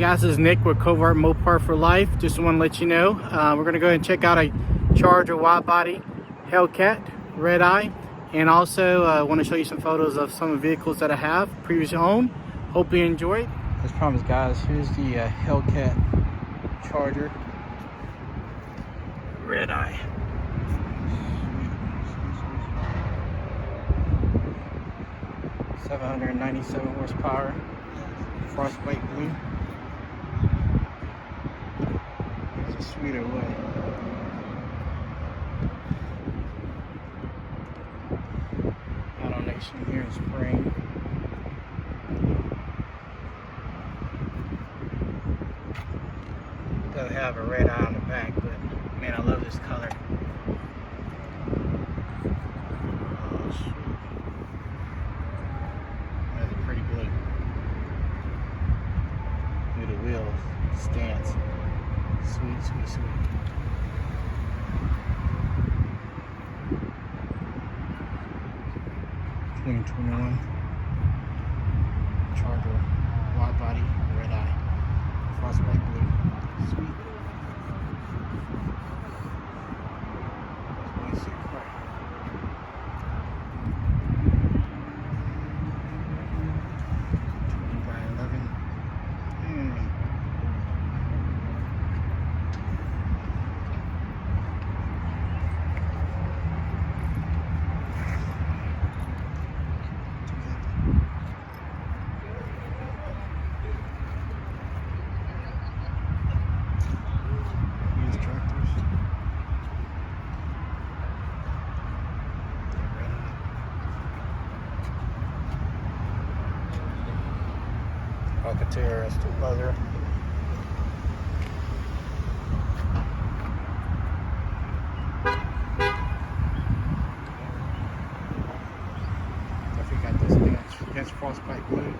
guys, this is Nick with Corvette-Mopar for Life. Just want to let you know, we're going to go ahead and check out a Challenger Widebody Hellcat Redeye, and also want to show you some photos of some of the vehicles that I have previously owned. Hope you enjoyed. As promised, guys, here's the Hellcat Challenger Redeye. 797 horsepower, frostbite blue. It's a sweeter way. Automation here in spring. Doesn't have a red eye on the back, but man, I love this color. Oh, shoot. That's a pretty blue. Look at the wheel stance. Sweet, sweet, sweet. (2021) Challenger Widebody Redeye, frostbite blue. Sweet. Nice car. Alcantara, steel leather. Definitely got this against frostbite blue.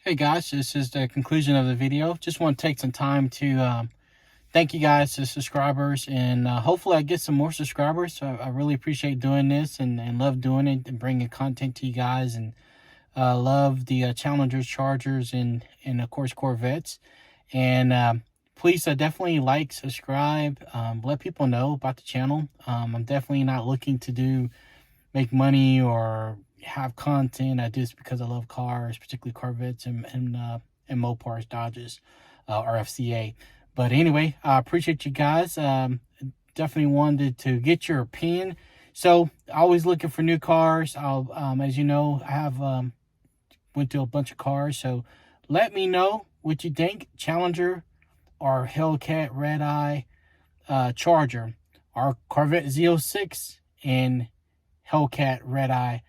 Hey guys, this is the conclusion of the video. Just want to take some time to thank you guys, the subscribers, and hopefully I get some more subscribers. So I really appreciate doing this and love doing it and bringing content to you guys, and love the Challengers, Chargers, and of course Corvettes. And please definitely like, subscribe, let people know about the channel. I'm definitely not looking to make money or have content. I do this because I love cars, particularly Corvettes and Mopars, Dodges, RFCA. But anyway, I appreciate you guys. Definitely wanted to get your opinion. So always looking for new cars. I'll as you know, I have went to a bunch of cars, so let me know what you think. Challenger or Hellcat Redeye, Charger, our Corvette Z06 and Hellcat Redeye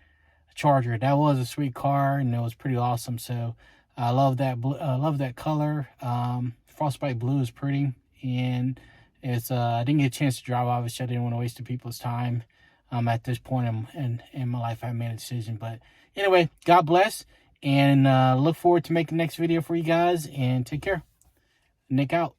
Charger. That was a sweet car and it was pretty awesome. So I love that blue, love that color. Frostbite blue is pretty, and it's I didn't get a chance to drive. Obviously, I didn't want to waste the people's time. At this point in my life, I made a decision. But anyway, God bless, and look forward to making the next video for you guys. And take care. Nick out.